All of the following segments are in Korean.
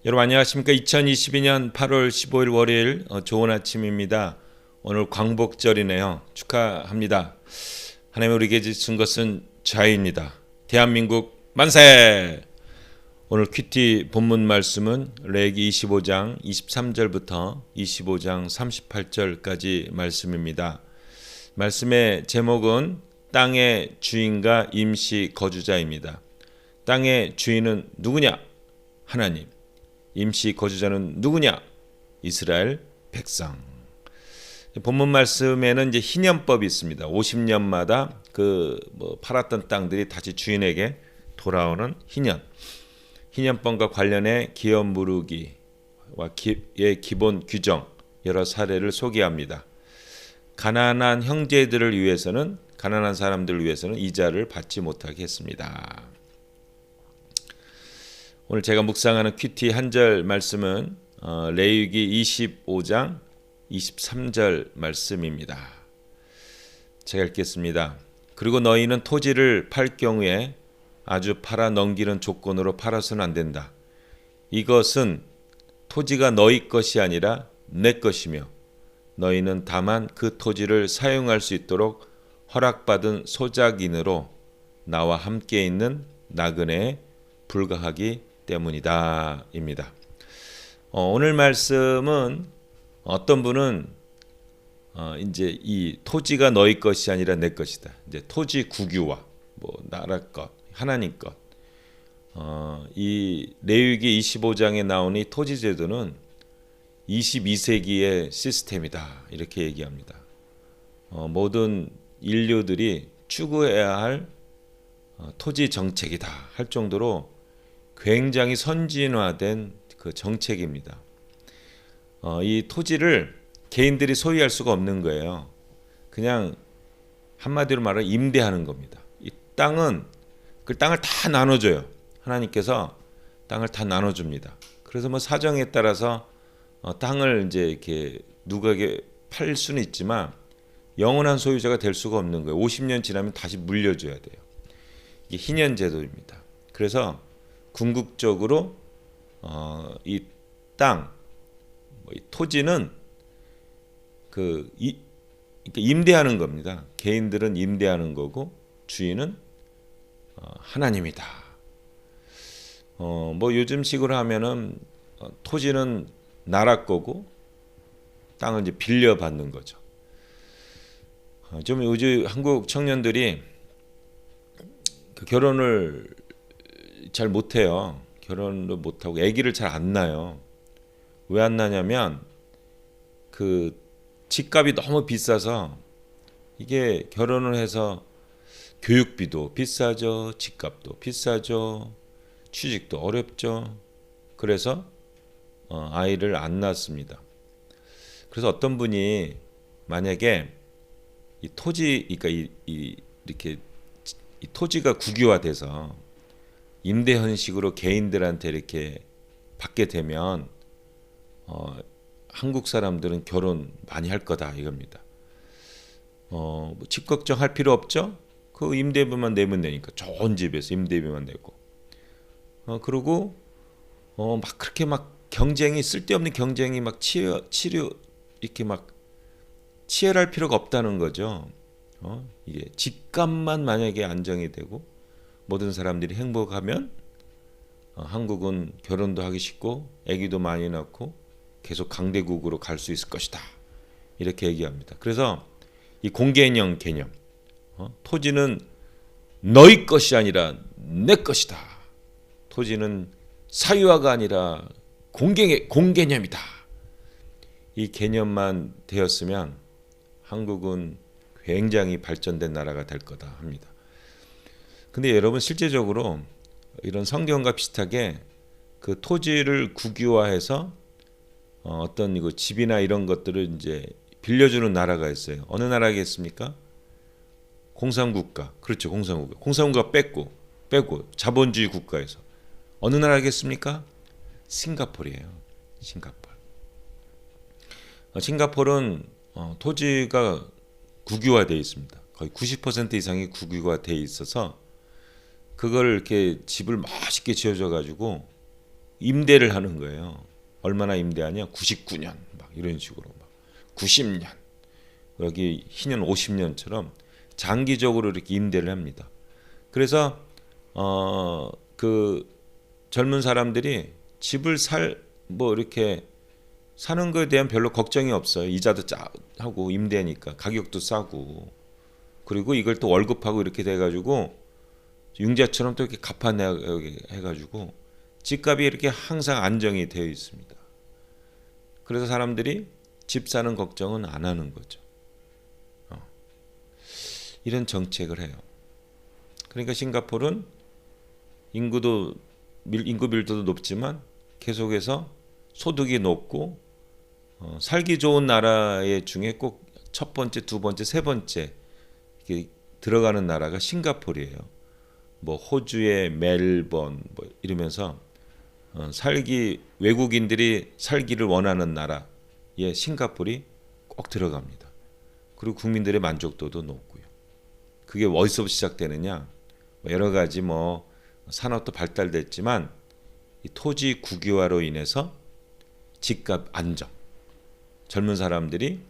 여러분 안녕하십니까? 2022년 8월 15일 월요일 좋은 아침입니다. 오늘 광복절이네요. 축하합니다. 하나님 우리에게 주신 것은 자유입니다. 대한민국 만세! 오늘 큐티 본문 말씀은 레위기 25장 23절부터 25장 38절까지 말씀입니다. 말씀의 제목은 땅의 주인과 임시 거주자입니다. 땅의 주인은 누구냐? 하나님. 임시 거주자는 누구냐? 이스라엘 백성. 본문 말씀에는 이제 희년법이 있습니다. 50년마다 팔았던 땅들이 다시 주인에게 돌아오는 희년법과 관련해 기업 무르기와 의 기본 규정 여러 사례를 소개합니다. 가난한 형제들을 위해서는 가난한 사람들을 위해서는 이자를 받지 못하게 했습니다. 오늘 제가 묵상하는 큐티 한 절 말씀은 레위기 25장 23절 말씀입니다. 제가 읽겠습니다. 그리고 너희는 토지를 팔 경우에 아주 팔아 넘기는 조건으로 팔아서는 안 된다. 이것은 토지가 너희 것이 아니라 내 것이며 너희는 다만 그 토지를 사용할 수 있도록 허락받은 소작인으로 나와 함께 있는 나그네에 불과하기 때문이다 입니다. 오늘 말씀은 어떤 분은 이제 이 토지가 너희 것이 아니라 내 것이다. 이제 토지 국유화, 나라 것, 하나님 것. 이 레위기 25장에 나오는 이 토지 제도는 22세기의 시스템이다 이렇게 얘기합니다. 모든 인류들이 추구해야 할 토지 정책이다 할 정도로 굉장히 선진화된 그 정책입니다. 이 토지를 개인들이 소유할 수가 없는 거예요. 그냥 한마디로 말하면 임대하는 겁니다. 이 땅은 그 땅을 다 나눠줘요. 하나님께서 땅을 다 나눠줍니다. 그래서 사정에 따라서 땅을 이제 이렇게 누구에게 팔 수는 있지만 영원한 소유자가 될 수가 없는 거예요. 50년 지나면 다시 물려줘야 돼요. 이게 희년 제도입니다. 그래서 궁극적으로 이 땅, 이 토지는 그러니까 임대하는 겁니다. 개인들은 임대하는 거고 주인은 하나님이다. 요즘식으로 하면은 토지는 나라 거고 땅은 이제 빌려받는 거죠. 좀 요즘 한국 청년들이 결혼을 잘 못해요. 결혼도 못하고 아기를 잘 안 낳아요. 왜 안 낳냐면 그 집값이 너무 비싸서 이게 결혼을 해서 교육비도 비싸죠. 집값도 비싸죠. 취직도 어렵죠. 그래서 아이를 안 낳습니다. 그래서 어떤 분이 만약에 이 토지, 그러니까 이렇게 이 토지가 국유화돼서 임대 형식으로 개인들한테 이렇게 받게 되면 한국 사람들은 결혼 많이 할 거다 이겁니다. 집 걱정할 필요 없죠? 그 임대비만 내면 되니까 좋은 집에서 임대비만 내고. 그리고 막 그렇게 막 경쟁이 쓸데없는 경쟁이 막 치료 이렇게 막 치열할 필요가 없다는 거죠. 이게 집값만 만약에 안정이 되고 모든 사람들이 행복하면 한국은 결혼도 하기 쉽고 아기도 많이 낳고 계속 강대국으로 갈 수 있을 것이다. 이렇게 얘기합니다. 그래서 이 공개인형 개념, 토지는 너희 것이 아니라 내 것이다. 토지는 사유화가 아니라 공개념이다. 이 개념만 되었으면 한국은 굉장히 발전된 나라가 될 거다 합니다. 근데 여러분 실제적으로 이런 성경과 비슷하게 그 토지를 국유화해서 어떤 이거 집이나 이런 것들을 이제 빌려주는 나라가 있어요. 어느 나라겠습니까? 공산국가. 그렇죠. 공산국가 빼고 자본주의 국가에서 어느 나라겠습니까? 싱가포르예요. 싱가포르는 토지가 국유화되어 있습니다. 거의 90% 이상이 국유화되어 있어서 그걸 이렇게 집을 멋있게 지어줘 가지고 임대를 하는 거예요. 얼마나 임대하냐? 99년 막 이런 식으로 막 90년 여기 희년 50년처럼 장기적으로 이렇게 임대를 합니다. 그래서 그 젊은 사람들이 집을 뭐 이렇게 사는 거에 대한 별로 걱정이 없어요. 이자도 하고 임대니까 가격도 싸고, 그리고 이걸 또 월급하고 이렇게 돼가지고 융자처럼 또 이렇게 갚아내게 해가지고 집값이 이렇게 항상 안정이 되어 있습니다. 그래서 사람들이 집 사는 걱정은 안 하는 거죠. 이런 정책을 해요. 그러니까 싱가포르는 인구 밀도도 높지만 계속해서 소득이 높고 살기 좋은 나라의 중에 꼭 첫 번째, 두 번째, 세 번째 이렇게 들어가는 나라가 싱가포르예요. 뭐 호주의 멜번 뭐 이러면서 외국인들이 살기를 원하는 나라에 싱가포르이 꼭 들어갑니다. 그리고 국민들의 만족도도 높고요. 그게 어디서 시작되느냐? 여러 가지 뭐 산업도 발달됐지만 이 토지 국유화로 인해서 집값 안정, 젊은 사람들이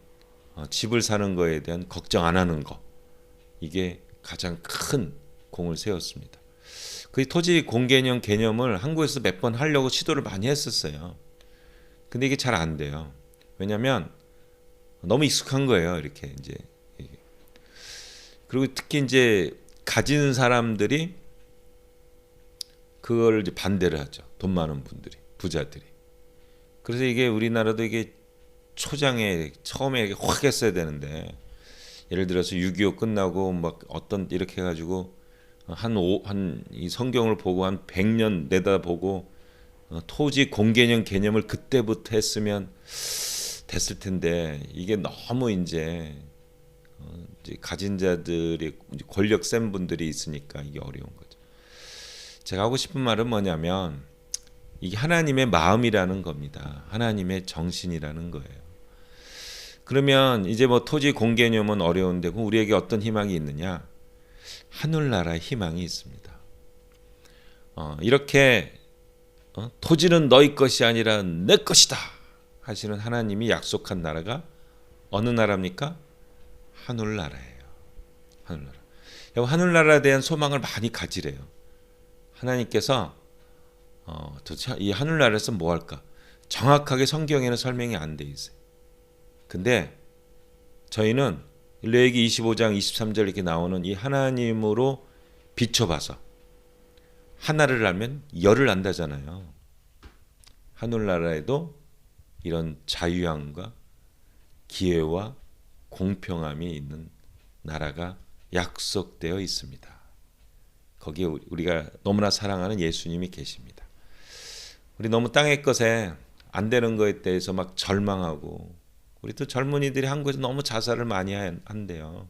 집을 사는 거에 대한 걱정 안 하는 거, 이게 가장 큰 공을 세웠습니다. 그 토지 공개념 개념을 한국에서 몇 번 하려고 시도를 많이 했었어요. 근데 이게 잘 안 돼요. 왜냐하면 너무 익숙한 거예요. 이렇게 이제. 그리고 특히 이제 가진 사람들이 그걸 이제 반대를 하죠. 돈 많은 분들이, 부자들이. 그래서 이게 우리나라도 이게 초장에 처음에 확 했어야 되는데, 예를 들어서 6.25 끝나고 막 어떤 이렇게 해가지고 이 성경을 보고 한 100년 내다보고 토지 공개념 개념을 그때부터 했으면 됐을 텐데, 이게 너무 이제 가진 자들이 권력 센 분들이 있으니까 이게 어려운 거죠. 제가 하고 싶은 말은 뭐냐면 이게 하나님의 마음이라는 겁니다. 하나님의 정신이라는 거예요. 그러면 이제 뭐 토지 공개념은 어려운데 우리에게 어떤 희망이 있느냐? 하늘나라의 희망이 있습니다. 이렇게 토지는 너희 것이 아니라 내 것이다 하시는 하나님이 약속한 나라가 어느 나라입니까? 하늘나라예요. 하늘나라. 하늘나라에 대한 소망을 많이 가지래요. 하나님께서 도대체 이 하늘나라에서 뭐 할까? 정확하게 성경에는 설명이 안 돼 있어요. 근데 저희는 레위기 25장 23절 이렇게 나오는 이 하나님으로 비춰봐서 하나를 알면 열을 안다잖아요. 하늘나라에도 이런 자유함과 기회와 공평함이 있는 나라가 약속되어 있습니다. 거기에 우리가 너무나 사랑하는 예수님이 계십니다. 우리 너무 땅의 것에 안 되는 거에 대해서 막 절망하고, 우리 또 젊은이들이 한국에서 너무 자살을 많이 한대요.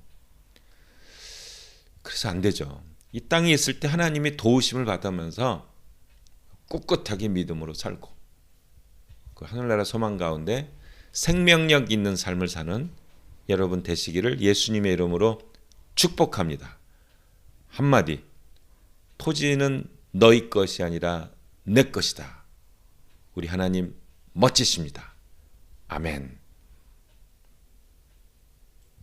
그래서 안 되죠. 이 땅에 있을 때 하나님의 도우심을 받으면서 꿋꿋하게 믿음으로 살고, 그 하늘나라 소망 가운데 생명력 있는 삶을 사는 여러분 되시기를 예수님의 이름으로 축복합니다. 한마디, 토지는 너희 것이 아니라 내 것이다. 우리 하나님 멋지십니다. 아멘.